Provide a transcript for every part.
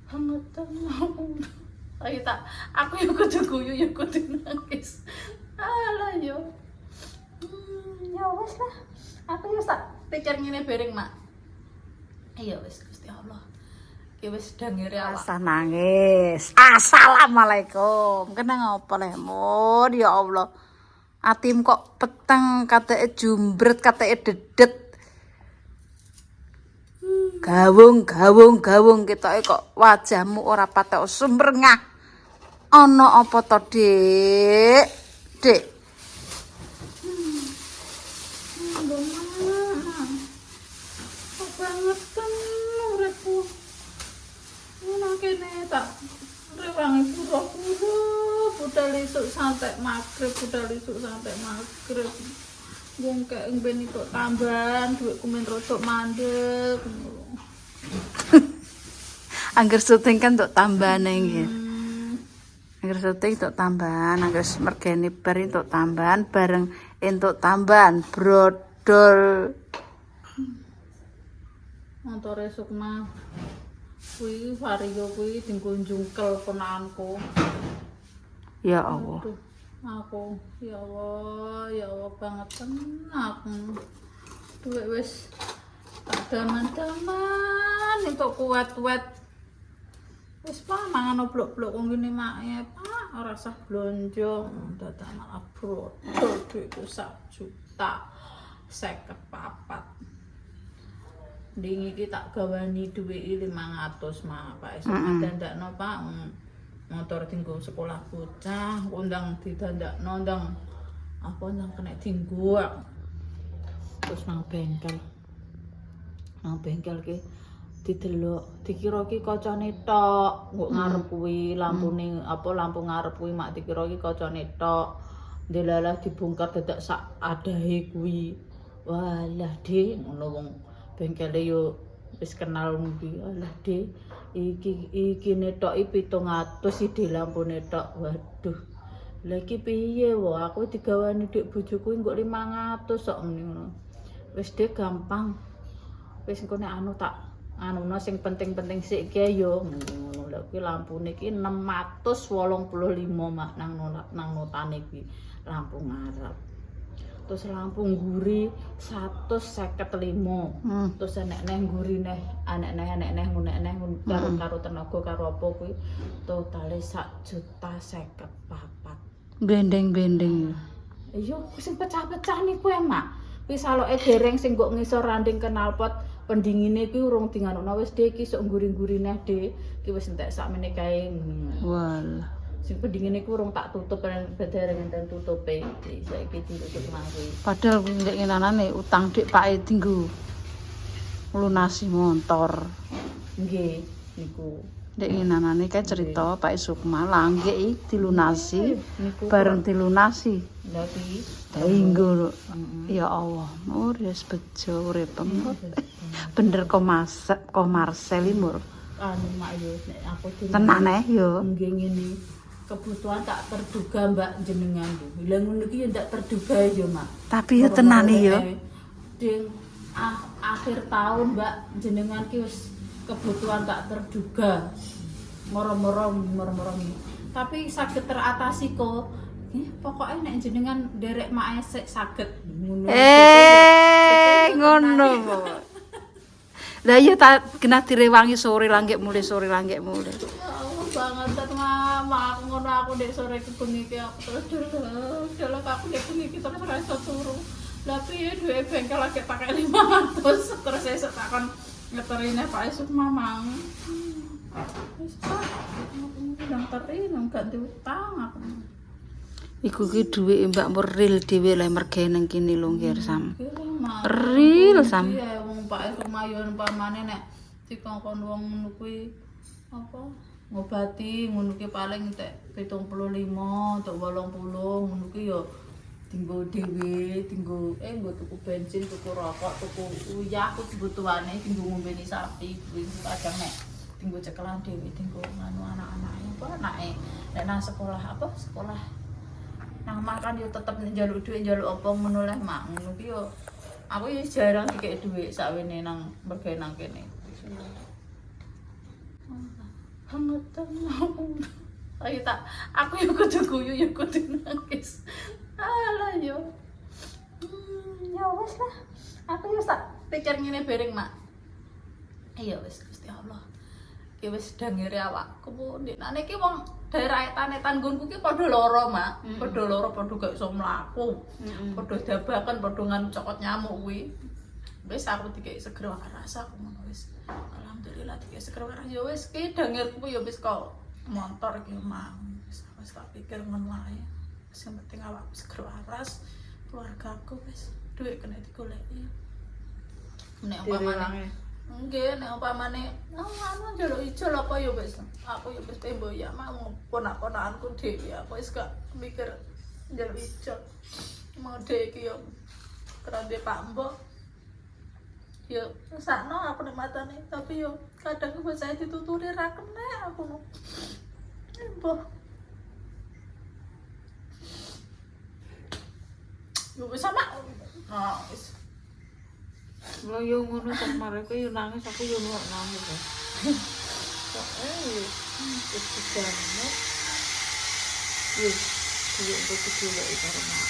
Hangetan aku. Ayo tak, aku yo kudu guyu yo kudu nangis. Alah yo. Ya wis lah. Aku yo tak pikir ngene bareng, Mak. Iya wis Gusti Allah. Ki wis dangere awak. Rasa nangis. Assalamualaikum. Kena ngopo le, Mun? Ya Allah. Atim kok peteng, kateke jumbret, kateke dedet. Gawung ketoke kok wajahmu ora patek sumrengah. Ana apa to, Dik? Dik. Kok banget kan uripku. Ngono kene tak rewangi pura-pura budal esuk santai magrib, Wong kek ben itu tambahan dhuwitku men rodok mandek. Angger syuting kan untuk tambahan nggih. Angger syuting untuk tambahan, angger mergeni bar untuk tambahan, bareng entuk tambahan brodol. Montore Sukma kuwi vario kuwi dinggo jungkel ponakanku. Ya Allah. Aduh, aku ya Allah banget aku. Duit wis tak daman-daman entuk kuat-kuat. Wis mangan oblok-oblok kok ngene make, Pak, ora usah blonjo, dadak malah brodol duitku 1.054.000. Nding iki tak gawani dhuwit 500, Mak. Pak esuk dandakno, Pak. Motor tinggo sekolah bocah, undang didandakno, ndang apa ndang kena dinggo. Terus nang bengkel. Nang bengkel ki didelok, dikira ki kacane tok, nggo ngarep kuwi lampune apa lampu ngarep kuwi mak dikira ki kacane tok. Delalah dibongkar dadak sak adahe kuwi. Walah, Dik, ngono wong bengkele yo wis kenal kuwi. Alah, Dik. Iki netoki 700 ide lampune tok. Waduh. Lah iki piye wae aku digawani dik bojoku engko 500 kok ngono. Wis Dik gampang. Wis engko nek anu tak anuno sing penting-penting sik ki yo ngono. Lah kuwi lampune iki 685 Mak nang notane kuwi lampu ngarep. Terus lampu nguri 155. Terus enek-enek nguri neh, enek-enek karo tenaga karo apa kuwi totale 1.054.000. Bendeng-bendeng. Iya, sing pecah-pecah niku Mak. Kuwi saloke dereng sing mbok ngisor randing knalpot pendingine kuwi urung dinganukno wis Dik iki sok nguri-nguri neh Dik. Iki wis entek sakmene kae. Walah. Sing pendingine ku urung tak tutup dereng enten tutupe. Saiki ditutup nang kuwi. Padahal ndek ngenanane utang Dik Pak dinggo lunasi motor. Nggih, niku. Ndek ngenanane kae cerita Pak Sukma langgih dilunasi bareng dilunasi. Lah iki Dinggo. Ya Allah, wis bejo uripem. Bener kok Marcel Mur. anu Mak yo nek aku Tenan yo. nggih ngene. Kebutuhan tak terduga Mbak jenengan lho. Lah ngono iki yo ndak terduga yo Mak. Tapi ya tenane yo. Ding akhir tahun Mbak jenengan ki wis kebutuhan tak terduga. Moro-moro. Tapi saged teratasi kok. Pokoknya nek jenengan derek mak esek saged ngono. Ngono. Lah iya tak kena direwangi sore langgek mulai. Ya Allah banget tet mama aku ngono aku ndek sore kebengi iki aku terus delok aku ndek bengi iki terus ora iso turu. Lah piye duwe bengkel lagi pakai 500 terus esuk takon ngeterine Pak esuk mamang. Wis Pak, ndang terin gak diutang aku. Iku ki dhuwit Mbak Muril dhewe le mergawe nang kene lho nggih Sam. Ril Sam. Iya wong Pak esuk mayon pamane nek dikongkon wong ngono kuwi apa ngobati ngono ki paling entek 75 atau 80 ngono ki yo tinggo dhewe tinggo nggo tuku bensin tuku rokok tuku uyah kebutuhane tinggo ngombeni sapi kuwi kadang nek tinggo cekelan dhewe tinggo nganu anak-anake apa anake nek nang sekolah nang makan yo tetep njaluk dhuwit njaluk apa ngono leh mak ngono ki yo aku yo jarang dikek dhuwit sakwene nang mergawe nang kene. Bangetan aku. Ayo tak, aku yo kudu guyu yo kudu nangis. Alah yo. Ya wis lah. Aku yo tak pikir ngene bareng, Mak. Ya wis Gusti Allah. Ki wis dangere awakku ndek nek iki wong daerah etan-etan nggonku ki padha lara, Mak. Padha lara, padha gak iso mlaku. Padha dabakan, padha nganu cokot nyamuk kuwi. Wis aku dikek seger waras aku ngono wis. Alhamdulillah dikek seger waras ya wis ki dangerku ya wis kok motor iki mang. Wis tak pikir ngono wae. Sing penting awakku seger waras, keluargaku wis duit kena digoleki. Nek umpamane nggih nek umpamane anu njaluk ijol apa ya wis. Aku ya wis temboyak mau ponak-ponakanku dhewe aku wis gak mikir njaluk ijol. Mau dhek iki yo kerane Pak Mbok. Yo sakno aku nek matane tapi yo kadang ku saya dituturi ra kena aku. Mbok. Yo wis sama. Nah, wis. Lah yo ngono sak mareke yo nangis aku yo nangis. Kok wis banget. Yo kuwi butuh golek karo mak.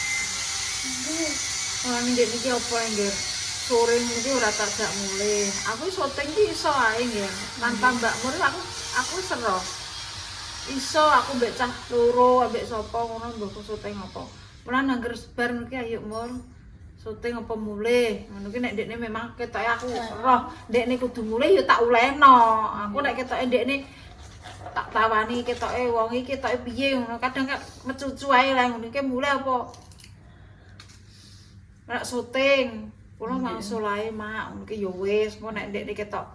Ora ndek iki apa engger sore mungkin ora tak jak mulih. Aku syuting ki iso ae nggih. Tanpa Mbak Mur aku sero. Iso aku mbek cah loro ambek sapa ngono mbok syuting apa. Mulane angger bar iki ayo Mur. Syuting apa mulih ngono ki nek ndekne memang ketoke aku roh ndekne kudu mulih ya tak ulehno aku nek ketoke ndekne tak tawani ketoke wong iki ketoke piye ngono kadang kan mecucu ae lah ngono ki mulih apa nek syuting kula mangsul ae mak ngono ki ya wis engko nek ndekne ketok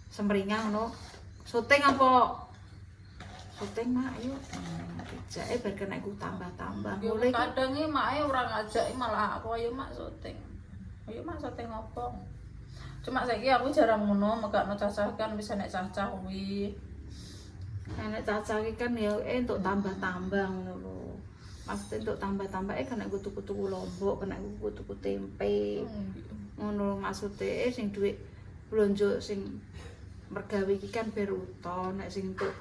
semringang ngono syuting apa syuting mak ayo jake bar kena ku tambah-tambah mulai kadang iki make ora ngajaki malah aku ayo mak syuting. Ayo mak syuting apa? Cuma saiki aku jarang ngono megakno cacah kan bisa nek cacah kuwi. Nek cacah iki kan ya entuk tambah-tambah ngono lho. Maksudnya entuk tambah-tambah kan nek tuku-tuku lombok, kena tuku tempe. Ngono maksude sing dhuwit blonjo sing mergawe iki kan ber uton nek sing entuk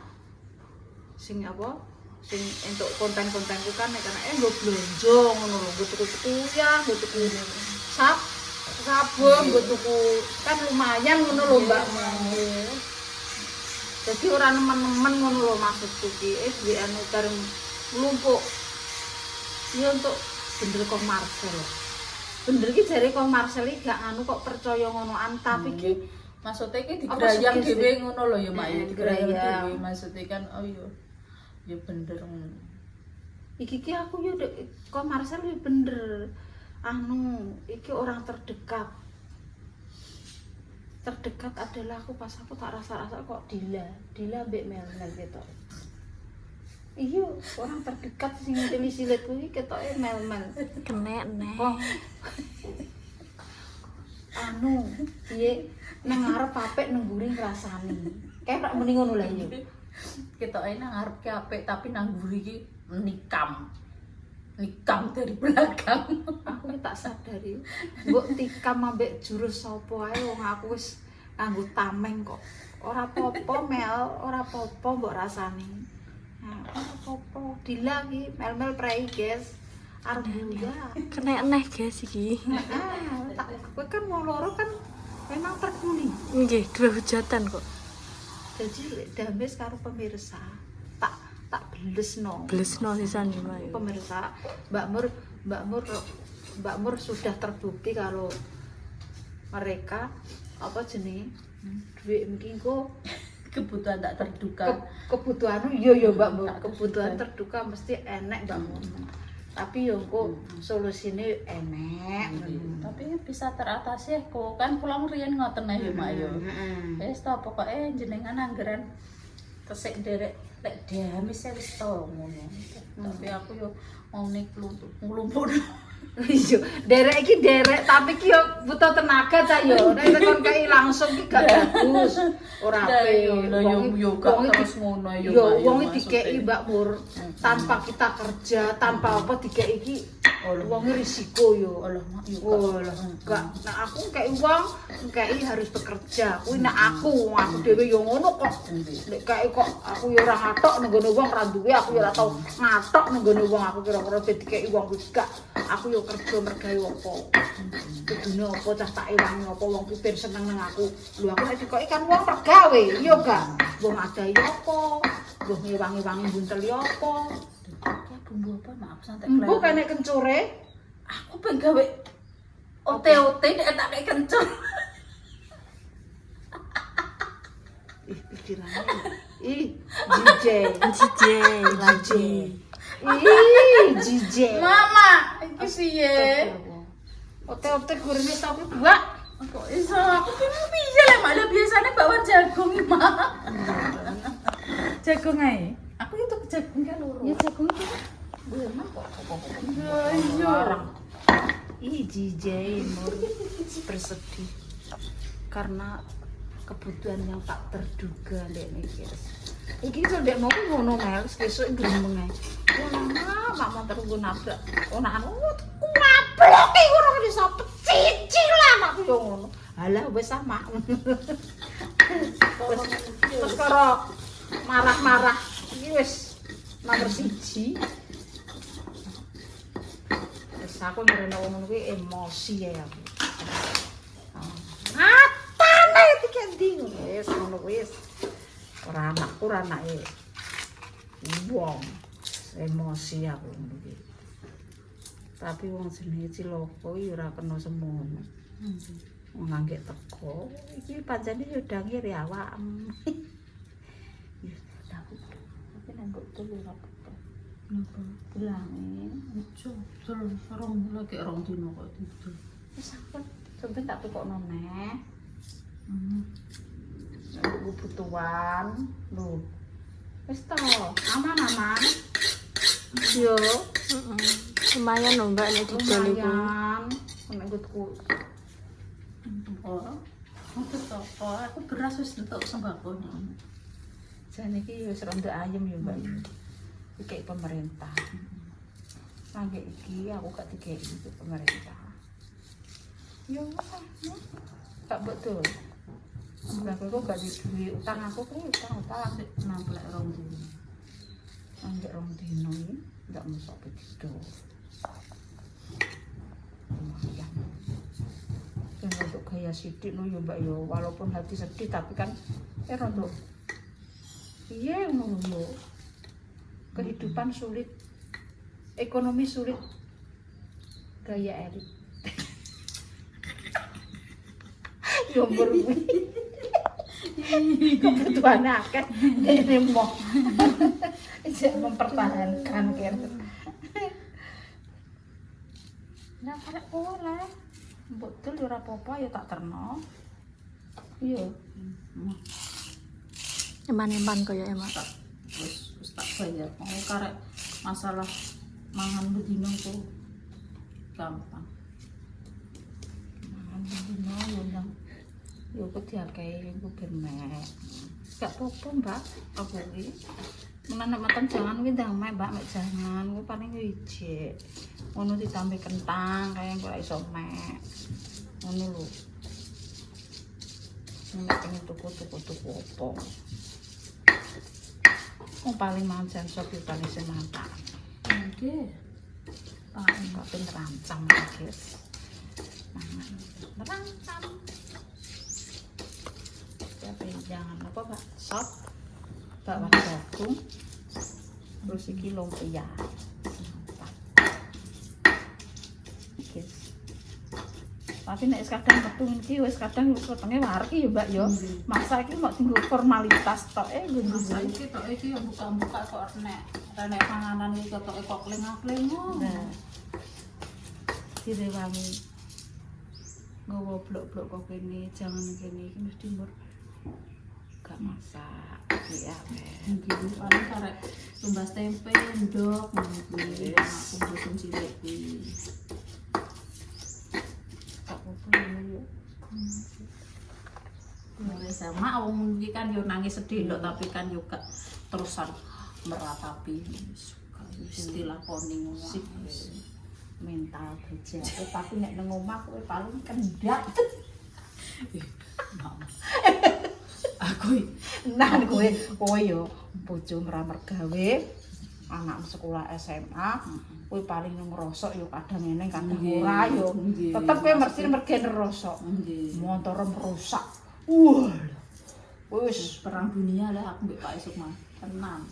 sing apa? Sing entuk konten-kontenku kan nek nggo blonjo ngono lho, nggo tuku-tuku ya, nggo tuku sabun, nggo tuku kan lumayan ngono lho Mbak. Jadi ora nemen-nemen ngono lho maksudku ki, duwe anu bareng lumpuk. Ya untuk bener kok Marcel. Bener ki jare kok Marcel iki gak anu kok percaya ngonoan tapi ki maksudnya iki digrayang dhewe ngono lho ya Mak, digrayang dhewe maksudnya kan oh iya. Ya bener. Iki ki aku yo kok Marcel yo bener. Anu, iki orang terdekat. Terdekat adalah aku pas aku tak rasa-rasa kok Dila mbek Melmel gitu. Iya, orang terdekat sing silit kuwi ketoke Melmel. Kenek nek. Kok anu, piye nang ngarep apik nang mburi ngrasani. Kayak muni ngono lha yo. Ketoke nang ngarep ki apik tapi nang mburi iki nikam dari belakang. Aku ki tak sadari. Mbok tikam ambek jurus sapa ae wong aku wis nganggo tameng kok. Ora apa-apa Mel, ora apa-apa mbok rasani. Nah, ora apa-apa. Dila ki Mel prei, guys. Arep buya. Kenek neh guys iki. Tak kowe kan wong loro kan memang terkuni. Nggih, dua hujatan kok. Jadi dames karo pemirsa tak blesno. Blesno sisan iki, Mak. Pemirsa, Mbak Mur sudah terbukti kalau mereka apa jenenge duit mungkin kok Kebutuhan tak terduga. kebutuhan iya Mbak Mur, kebutuhan terduga mesti enek Mbak Mur. Tapi yo kok solusine enek. Tapi bisa teratasi kok kan pulang riyen ngoten ae Mak yo. Wis ta pokoke jenengan anggaran tesik derek lek damis wis to ngono. Tapi aku yo mau nik nglumpuk. Iya, derek iki derek tapi ki yo butuh tenaga cah yo. Nek kon kei langsung ki gak bagus. Ora ape. Yo gak terus ngono yo. Yo wong iki dikeki Mbak Mur tanpa kita kerja, tanpa apa dikeki iki Uangnya risiko yo. Allah mak yo. Oh lah enggak. Nah aku kayak uang, kayak harus bekerja. Kuwi nek aku dhewe yo ngono kok. Nek kayak kok aku yo ora ngatok nang ngene wong ra duwe, aku yo ora tau ngatok nang ngene wong aku kira-kira dadi kayak uang wis gak. Aku yo kerja mergawe apa. Kudune apa cah tak ewangi apa wong ku ben seneng nang aku. Lho aku nek dikoki kan wong mergawe, yo gak. Wong adahi apa? Wong ngewangi-wangi buntel yo apa? Bumbu apa mak aku santai Mbok kene kencore. Aku pengen gawe ote-ote nek tak kayak kencur. Ih pikirannya. Ih DJ. lagi. Ih DJ. Mama, iki piye? Ote-ote gurine tapi buak. Kok iso aku pengen piye lah malah biasanya bawa jagung, Mak. Jagung ae. Aku itu jagung kan loro. Ya jagung itu. Iya. Ih DJ Nur bersedih karena kebutuhan yang tak terduga ndek mikir. Iki iso ndek mau ngono mel sesuk gremeng ae. Wah, mak mau terus nggo nabrak. Onakan ngablok iki ora iso cici lah makku yo ngono. Halah wis ah mak. Terus karo marah-marah iki wis nomor 1. Aku ngerene wong ngono kuwi emosi ya aku. Atane iki ndi wis ngono wis. Ora anakku ora anake wong. Emosi aku ngono kuwi. Tapi wong jenenge cilaka iki ora kena semono. Wong anggek teko iki pancene yo dange ri awakmu. Ya takut. Tapi nek mbok telu ora Napa? bilangin. Ojo, terus rong lagi rong dino kok itu. Wis aku sampe tak tukokno neh. Kebutuhan lho. Wis to, aman-aman. Yo, Lumayan lho Mbak nek didol iku. lumayan. Nek ngutku. Oh, untuk toko aku beras wis entuk sembako nih. Jane iki wis rada ayem ya, Mbak. Iki pemerintah. Mangke iki aku gak dikei iki pemerintah. Yo, gak betul. Aku kok gak duwe utang aku kuwi utang. Namplek rong dino. Anggek rong dino iki ndak mesok begitu. Lumayan. Dan untuk gaya sidik lo ya Mbak yo, walaupun hati sedih tapi kan untuk iya ngono yo. Kehidupan sulit, ekonomi sulit, gaya elit. Yo berwi. Kebutuhan akeh ini mau mempertahankan kira. Nah, karek oleh. Betul ora apa-apa ya tak terno. Iya. Eman-eman kaya eman. Wis tak bayar. Mau karek masalah mangan bedino ku gampang. Mangan dino yo nang yo kok diakei ku ben mek. Gak apa-apa, Mbak. Apa iki? Menawa makan jangan kuwi ndang mek, Mbak, mek jangan. Kuwi paling ijik. Ngono ditambah kentang kaya ora iso mek. Ngono lho. Nek pengen tuku-tuku apa. Wong paling manjan sop yo paling semantap. Oke. Paling kok ben rancam guys. Mangan. Rancam. Tapi jangan apa, Pak? Sop. Bakwan jagung. Terus iki lumpia. Tapi nek kadang petung iki wis kadang wetenge warek ya Mbak ya. Masa iki mau tinggal formalitas tok Masa iki tok iki yo buka-buka kok nek panganan iki ketoke kok kling-kling. Nah. Direwangi. Nggawa blok-blok kok kene, jangan kene iki mesti mbur. Gak masak. Iya, Iki paling karek tumbas tempe, ndok, kuwi aku bosen cilik kuwi. Mulai sama wong iki kan yo nangis sedih ndok tapi kan yo gak terusan meratapi suka istilah koning ngono. mental bejake tapi nek nang omah kowe paling kendhat. Aku Nah kowe yo bojo ngramar gawe, anakmu sekolah SMA, kowe paling ngrosok yo kadang ngene kadang ora yo. Tetep kowe mesti mergen ngrosok. Motor merusak. Wah. Wis perang dunia lah aku mbek Pak Isuk mah. Tenang.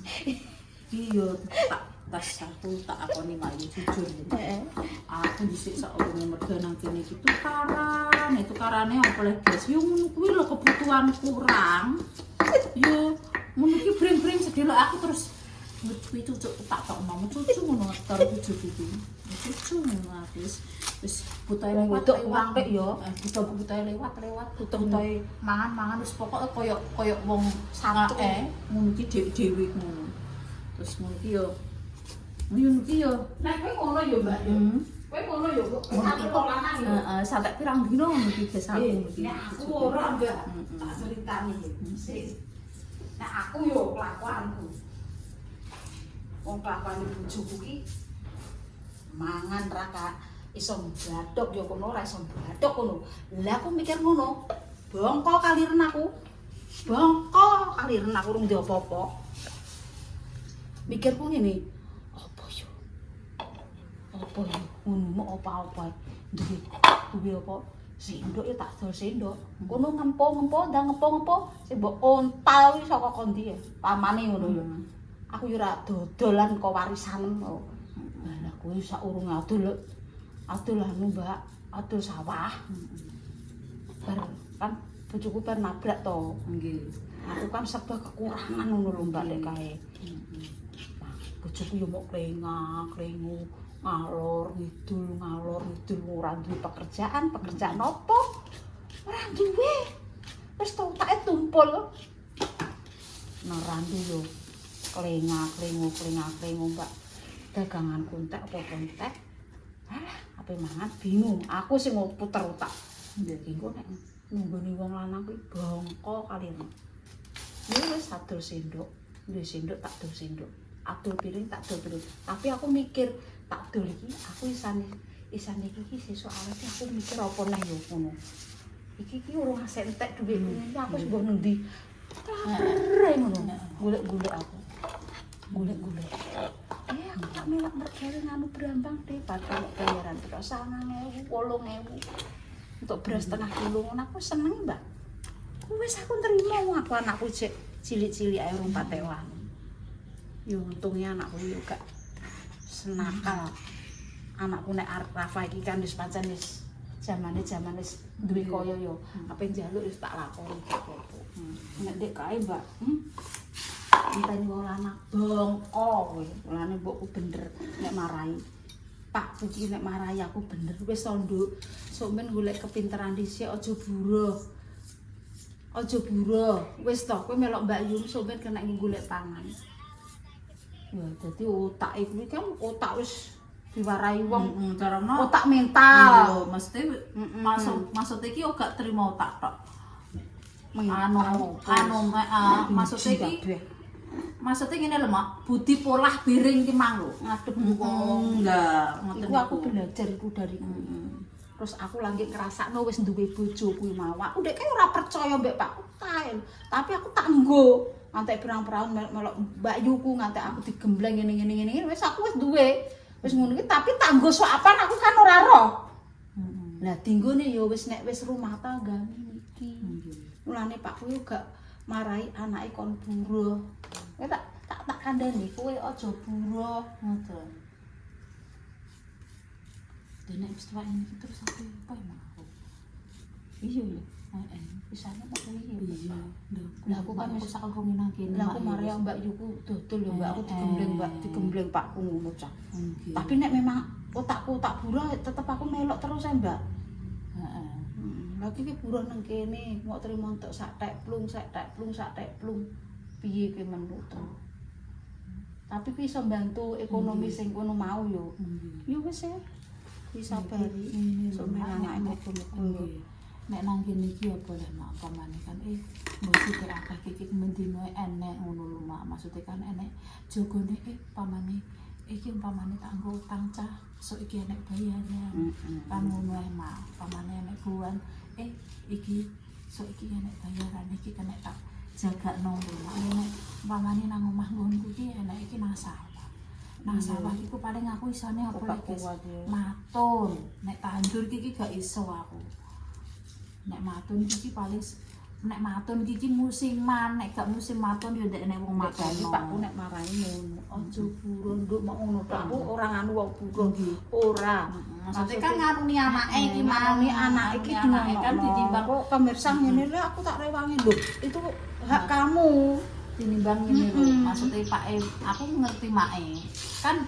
Iki yo tak tas aku tak akoni mak yo jujur. Aku dhisik sak urunge merga nang kene iki tukarane apa lek guys. Yo ngono kuwi lho kebutuhan kurang. Yo ngono iki bring-bring sedelok aku terus kuwi cucuk tak tokno cucu ngono karo cucu iki. Cucu ngono wis butahe lewat kurang pek yo. Butahe lewat butahe mangan wis pokoke koyo wong sangake ngono iki dhewe ngono. Terus ngono iki yo nek kowe ngono yo Mbak yo. Kowe ngono yo kok sampe wong lanang yo. heeh sampe pirang dino ngono iki biasa Nek aku ora Mbak. Tak ceritani sik. Nek aku yo kelakuanku. Wong kelakuan bojoku ki mangan ra iso mbladok yo kono ora iso mbladok kono. Lah aku mikir ngono. Bongko kaliren aku. Urung ndek apa-apa. Mikirku ngene. Apa yo ngono apa-apa. Duwe apa? Sendok ya tak dol sendok. Kono ngempo ndang ngempo sing mbok ontal iki saka kondi ya. Pamane ngono yo. Aku yo ora dodolan kok warisanem. Lah kowe sak urung adol anu Mbak, adol sawah. Bar kan bojoku bar nabrak to. nggih. Aku kan serba kekurangan ngono lho Mbak nek kae. Bojoku yo mok klengu ngalor ngidul ora duwe pekerjaan apa? Ora duwe. Wis totake tumpul. Nerandu yo klengu Mbak. Dagangan kuntek apa kontek. Alah, ape mangan bingung. Aku sing puter otak. Engko nek nunggoni wong lanang kuwi bongko kalian. Wis adol sendok. Duwe sendok tak dol sendok. Adol piring tak dol piring. Tapi aku mikir tak dol iki aku isane iki sesuk awet aku mikir apa neh yo ngono. Iki urung asek entek dhuwitku iki aku wis mbok nendi. Kere ngono. Golek-golek aku. Golek-golek. Aku tak melok mergawe nganu brambang deh padha bayaran terus 9.000, 8.000. Untuk beras setengah kilo ngono aku seneng, Mbak. Wis aku nrimo aku anakku cilik-cilik ae urung patewan. Yo untungnya anakku yo gak senakal. Anakku nek arep Rafa iki kan wis pancen wis jamane wis duwe kaya yo. Ape njaluk wis tak lakoni kok. Nek dek kae, Mbak. Enteni wong lanang bongko kowe. Mulane mbokku bener nek marahi. Pak iki nek marahi aku bener wis sonduk. Sok men golek kepinteran dhisik aja buruh. Wis to kowe melok Mbak Yum sok men kena golek pangan. Ya dadi otak kuwi kan otak wis diwarai wong carane otak mental. Iya, mesti maksud iki gak trimo otak tok. Maksudnya gini lho Mak, budi polah piring ki mang lho. Ngadep Enggak, ngoten iku aku belajar iku dari terus aku lagi ngrasakno wis duwe bojo kuwi mawak. Ndek kae ora percaya mbek Pak Kain, tapi aku tak nggo ngantek pirang-pirang melok Mbak Yuku ngantek aku digembleng ngene wis aku wis duwe. Wis ngono iki tapi tak nggo sok apaan aku kan ora roh. Lah dinggone ya wis nek wis rumah tangga iki. Mulane Pak kuwi gak marahi anake kon buruh. Kowe tak kandhani kowe aja buruh. ngoten. Dene wis tuwa ini terus aku apa emang aku. Iya ya. Heeh. Pisane kok piye? Iya. Lah aku kan wis sak rumi nang kene. Lah aku mari Mbak Yuku dodol ya Mbak aku digembleng Pakku ngono cah. Tapi nek memang otakku tak buruh tetep aku melok terus ya Mbak. Heeh. Lagi ki buruh nang kene mau trimo entuk sak teplung. Piye ki menurut. Tapi ki iso mbantu ekonomi sing kono mau yo. Yo wis ya. Bisa bari. Sok menang aku. Nek nang kene iki apa lek mak pamane kan mesti akeh iki mendino enek ngono lho Mak. Maksude kan enek jogone pamane iki umpamane tak nggo utang cah, sok iki enek bayaran. Kan ngono ae mah, umpamane enek buan, iki sok iki enek bayaran, iki kena tak jagakno lho. Nek umpamane nang omah nggonku iki enek iki nasabah. Nasabah iku paling aku isone apa lek guys? Matun. Nek tandur iki gak iso aku. Nek matun iki paling nek matun iki musiman, nek gak musim matun ya ndek wong matun. Pakku nek marahi ngono. Aja buron nduk mak ngono tok. Aku ora nganu wong buruh. Ora. Maksudnya kan ngaruni anake iki ngaruni anak iki anake kan ditimbang kok pemirsa ngene lho aku tak rewangi lho. Itu hak kamu. dinimbang ngene lho. Maksudnya Pak aku ngerti mae. Kan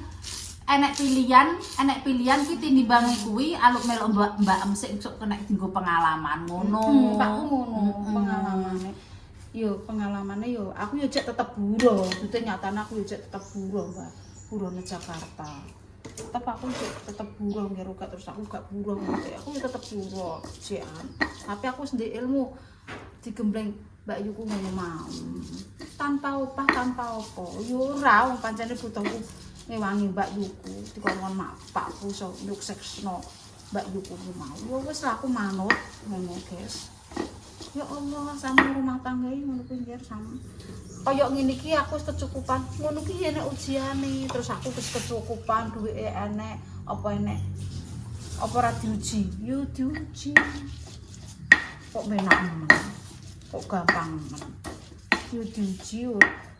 enek pilihan ki tinimbangi kuwi aluk melok mbak sik sok kena dienggo pengalaman ngono. Pakku ngono pengalamane. Yo pengalamane yo aku yo jek tetep buruh. Dite nyatane aku yo jek tetep buruh, Mbak. Buruh nang Jakarta. Tetep aku jek tetep buruh nggih rokat terus aku gak buruh ngerti. Aku yo tetep buruh jekan. Tapi aku sendiri ilmu digembleng Mbak Yuku ngono mau. Tanpa upah tanpa apa. Yo ora wong pancene butuhku ngewangi Mbak Yuku dikon mak pakku iso nyuksesno Mbak Yuku mau. Yo wis lah aku manut ngono, guys. Ya Allah, sama rumah tangga ini ngono kuwi nggih sama. Kaya ngene iki aku wis kecukupan. Ngono ki enek ujiane, terus aku wis kecukupan, duwike enek, apa enek apa ora diuji? Yo diuji. Kok menak men. Kok gampang men. Yo diuji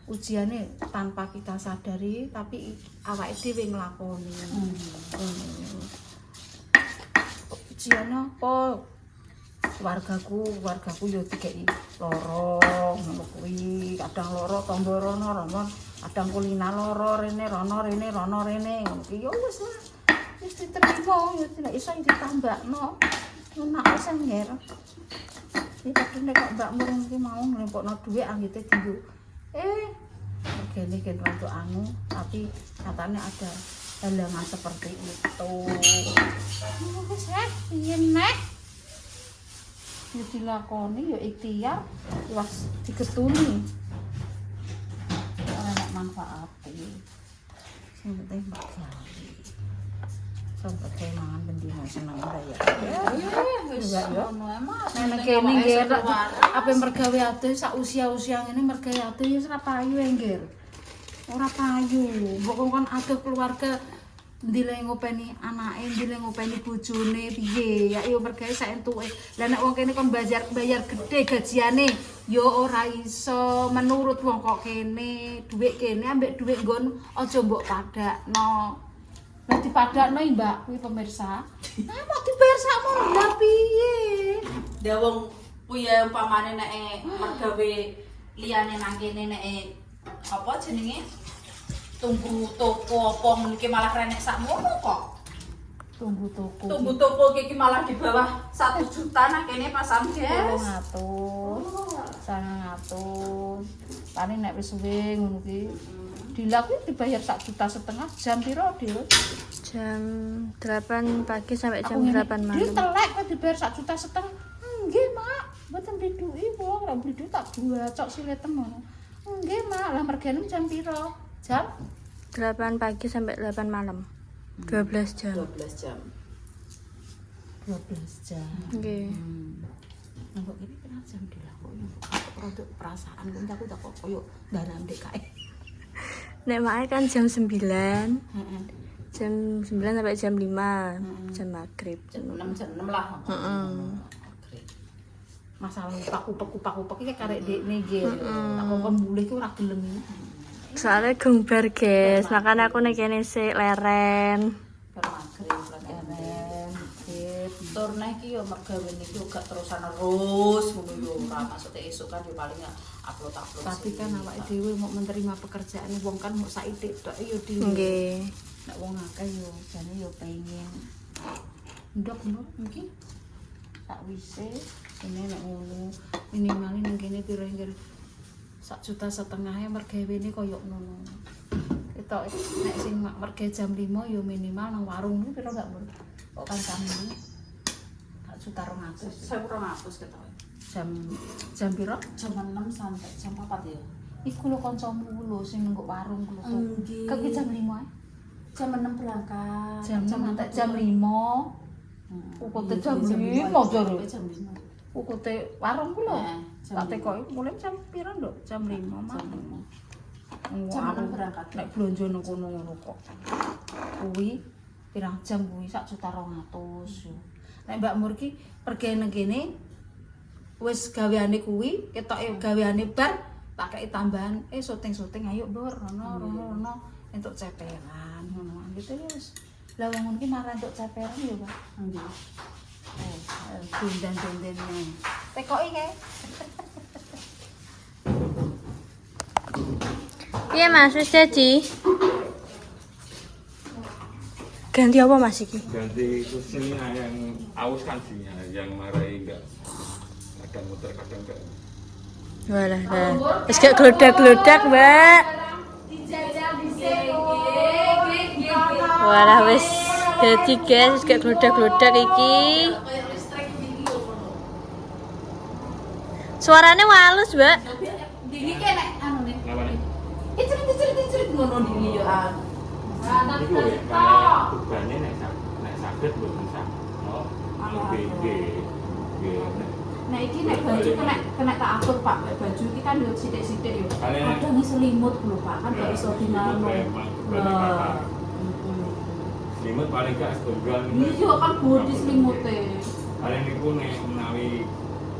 ujiane tanpa kita sadari tapi awake dhewe nglakoni. Ujiane apa? Keluargaku yo dikeki loro ngono kuwi, kadang loro tombo rono kadang kulina loro rene rono rene ngono ki yo wis lah. Wis diterima yo tidak iso ditambakno. Enak wis ngger. Iki kadene kok Mbak Murung ki mau nglempokno dhuwit anggite dienggo. Regane kan untuk anu, tapi katanya ada halangan seperti itu. Wis piye nek? Ya dilakoni ya ikhtiar was digetuni ora nek manfaate sing penting mbak gawe sampe kae mangan bendino seneng ta ya wis ngono emang nek kene nggih ape mergawe atuh sak usia-usia ngene mergawe atuh ya ora payu nggih ora payu mbok kon atuh keluarga ndile ngopeni anake, ndile ngopeni bojone piye. Ya yo mergawe sak entuke. Lah nek wong kene kon bayar gede gajiane, yo ora iso menurut wong kok kene, dhuwit kene ambek dhuwit nggon aja mbok padakno. Lah dipadakno Mbak kuwi pemirsa. Nah mau dibayar sakmono lah piye? Ya wong kuwi ya umpamane nek mergawe liyane nang kene nek apa jenenge? Tunggu toko apa mriki malah renek sakmono kok. Tunggu toko. Tunggu toko iki malah di bawah 1 juta nang kene pasan guys. 900. Paling nek wis suwe ngono ki. Dilaku dibayar 1,5 juta jam piro, Dil? Jam 8 pagi sampai jam Aku 8 ngene, Dil malam. telek kok dibayar 1,5 juta. Nggih, Mak. Mboten diduki wong, ora beli duit tak buacok siletem ngono. Nggih, Mak. Lah mergane jam piro? Jam 8 pagi sampai 8 malam. 12 jam. 12 jam. 12 jam. Nggih. Nah, kok ini kena jam dilakukan produk perasaan aku tak kok koyo dalam DKI. Nek mae kan jam 9. Heeh. Jam 9 sampai jam 5. Jam maghrib. Jam 6 lah. Masalah upak-upak iki karek dekne nggih. Tak kok mulih ki ora gelem. Soalnya gumbar guys, makanya aku nek kene sik leren. Maghrib leren. Tur nek iki yo mergawe niki gak terus-terus ngono yo ora maksudnya esuk kan yo paling upload. Tapi kan awake dhewe mau menerima pekerjaan wong kan mau saithik tok yo di. Nggih. Nek wong akeh yo jane yo pengen. Ndok mungkin tak wise ini nek ngono minimal ning kene piro nggih 1,5 juta ya mergawene koyo ngono. Ketok nek sing mergawe jam 5 yo minimal nang warung ku piro gak mun. Kok kancane 1,2 juta. 1.200 ketok. Jam piro? Jam 6 sampai jam 4 ya. Iku lho kancamu lho sing nang warung ku lho. Nggih. Kok ki jam 5 ae? Jam 6 berangkat. Jam 6 tak jam 5. Ukute Iya, jam jam 5 5, jare. jam 5. Ukute warung ku lho. Jam Tak tekoki mulai jam pira, Nduk? Jam 5 mah. Jam 6 berangkat. Nek blonjo nang kono ngono kok. Kuwi pirang jam kuwi 1.200.000 yo. Nek Mbak Mur ki pergi nang kene wis gaweane kuwi, ketoke gaweane bar, tak kei tambahan, syuting-syuting ayo Bur, rono entuk ceperan ngono. Gitu ya wis. Lah wong iki marah entuk ceperan yo, Pak. Nggih. Dindan-dindene. Tekoki kae. Iya Mas, wis jadi. Ganti apa Mas iki? Ganti kursinya yang aus kan sih, yang marahi enggak kadang muter kadang enggak. Walah, dah. Wis gak glodak-glodak, Mbak. Walah wis dadi guys, wis gak glodak-glodak iki. Suaranya halus, Mbak. Dini ki nek anu nih. Ngapa nih? Cerit ngono dini yo an. Iku ya, karena tujuannya nek sakit belum bisa. Oh, nggih. Nah iki nek baju kena tak atur Pak. Nek baju iki kan yo sithik-sithik yo. Kalian- Kadang selimut lho Pak, kan gak iso dinano. Nah. Selimut paling gak setunggal. Iya kan bodi selimute. Kalian niku nek menawi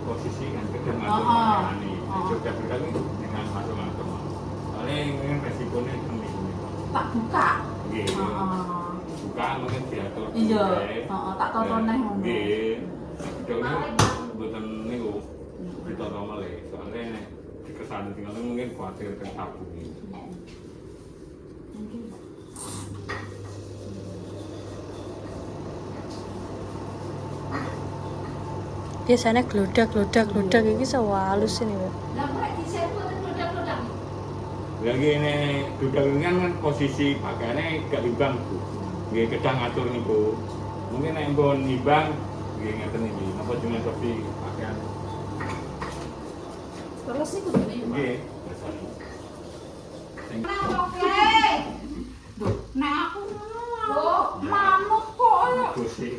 posisi kan kadang Heeh. masuk ini. Heeh. Coba berkali dengan masuk-masuk. Soalnya ini resikonya tinggi. Tak buka. Nggih. Heeh. Buka mungkin diatur. Iya, baik. heeh, tak toto neh ngono. Nggih. Dene mboten niku ditata malih. Soalnya nek dikersani tinggal mungkin kuatir teng tabung. Biasanya glodak iki sewalus ini, Mbak. Lah kok dhisik klodak-klodak. Lagi ini duduk kan posisi pakaiannya gak imbang Bu. Nggih kedang atur niku. Mungkin nek mbon imbang nggih ngeten iki. Napa jenenge topi pakaian. Terus iku dene yo. Nggih. Duh, nek aku ngono. Manut kok. Kursi.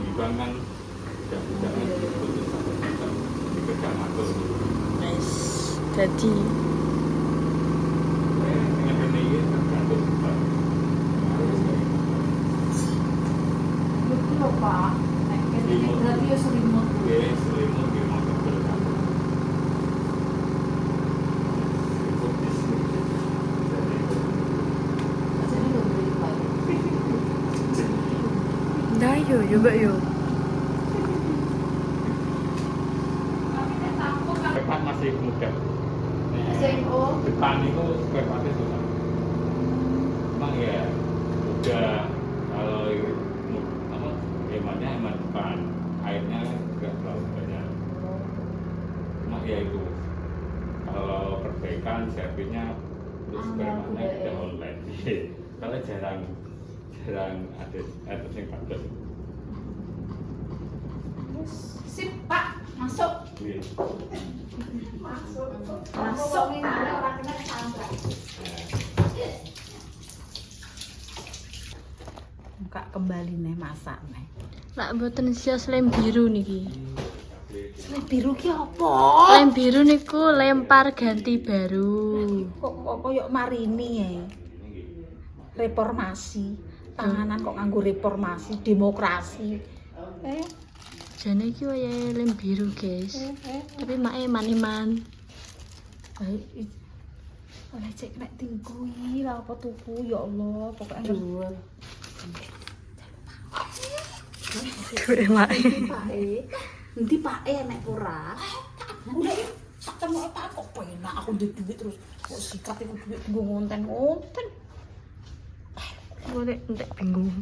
Imbang kan tidak di kedang atur. Wis dadi Ngeten iki tergantung Pak. Betul lho Pak. Nek kene iki berarti yo selimut. Nggih, selimut nggih motor berkabung. Ajane lho beli Pak. ndah yo Mbak yo. Depan masih muda. Sing oh. Depan itu spare partnya susah. Emang ya muda kalau apa hematnya hemat depan, airnya nggak terlalu banyak. Cuma ya itu kalau perbaikan servisnya terus spare partnya tidak online. Kalau jarang ada yang bagus. Sip Pak, masuk. Iya. Masuk ini orang kena sandra. Buka kembali nih masak nih. Lah mboten sios lem biru niki. Lem biru ki apa? Lem biru niku lempar ganti baru. Kok koyo marini ya. Reformasi. Panganan kok nganggo reformasi, demokrasi. Jane iki wayahe lem biru, guys. Tapi mae maniman. Oleh cek nek tingkui lah apa tuku ya Allah, pokoknya Dua. Gue mae. nanti Pak nek ora. Udah ketemu apa kok penak aku duit terus kok sikat iku duit nggo ngonten-ngonten. Gue entek bingung.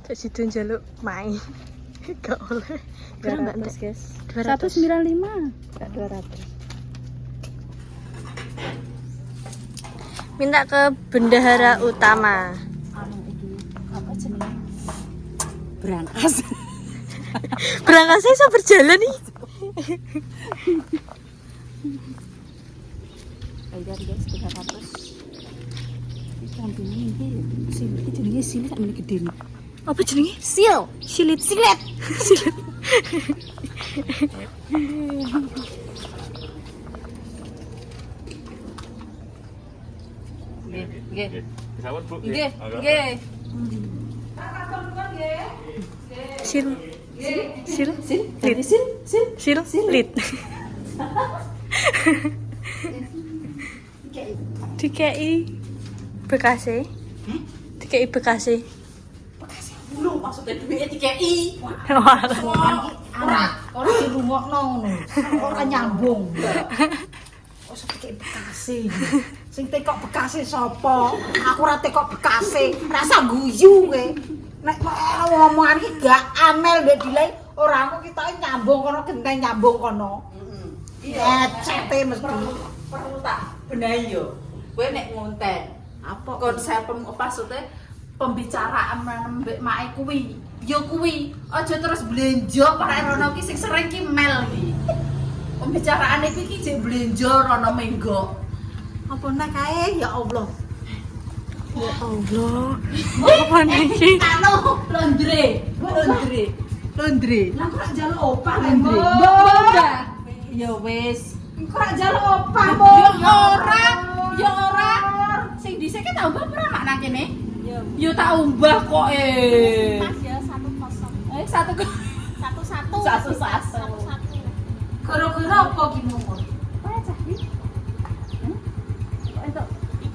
Cek situ njaluk mae. Gak oleh. Kurang enggak, Ndek? guys. 200. 195. Enggak 200. Minta ke bendahara utama. Anu iki apa jenenge? Brankas. Berangkasnya bisa berjalan nih. Bayar guys 300. Kambing ini silit jenenge silit sak meneh gede. Apa jenenge? Sil. Silit. Silet. Silit. Nggih. Pesawat Bu. Nggih, Agak- nggih. Sil. Sil. Sil. Tadi sil. Sil. Lit. DKI Bekasi. DKI Bekasi. Lu maksudnya duitnya DKI. Wah. Ora dirungokno ngono. Ora nyambung. Kok sepeke Bekasi. Sing tekok Bekasi sapa? Aku ora tekok Bekasi. Rasa guyu kowe. Nek ngomongan iki gak amel mbek dilai ora aku kita nyambung kono genteng nyambung kono. Iya, cete mesti. Perlu tak benahi yo. Kowe nek ngonten Apa konsep maksudnya pembicaraan mbek mae kuwi. Yo kuwi, aja terus blenjo parek rono ki sing sering ki mel iki. Pembicaraan iki ki jek blenjo rono menggo. apa nek kae ya Allah. Ya Allah. Apa nih? Anu, Londre. Lah kok njaluk opah Londre. Ya wis. Kok njaluk opah, Ya ora. Sing dhisik ki tak umbah ora mak nang kene? Yo tak umbah kok Pas ya 10. satu ke Satu. Gara-gara apa ki ngomong?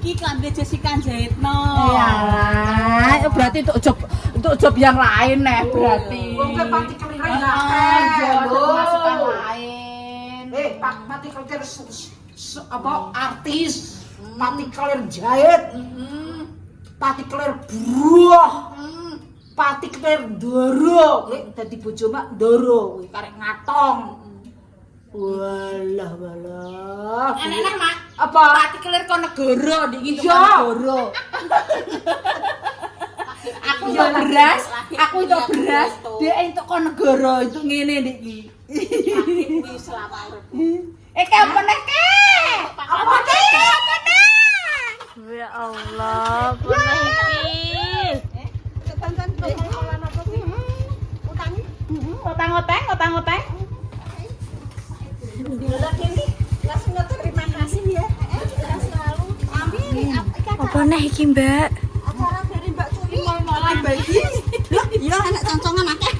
iki klambe Jessica Jaitno. Iyalah, berarti untuk job yang lain berarti. Wong kowe pati kelire ya. Iya, lho. masukan lain. Pati kelire apa artis. Pati kelire jahit. Pati kelire buruh. Pati kelire ndoro. Kowe dadi bojo mak ndoro kowe karek ngatong. Walah. Enak Mak. Apa? Pati kelir kok negara iki Iya. negara. Aku entuk beras, dia entuk kok negara itu ngene iki. Iki selama urip. Iki apa nek? Apa nek? Ya Allah, apa iki? Otang-otang. Terima kasih ya. Selalu. Amin. Apa nih iki, Mbak? Acara dari Mbak Tuli malah bagi. Iya, anak cancongan akeh.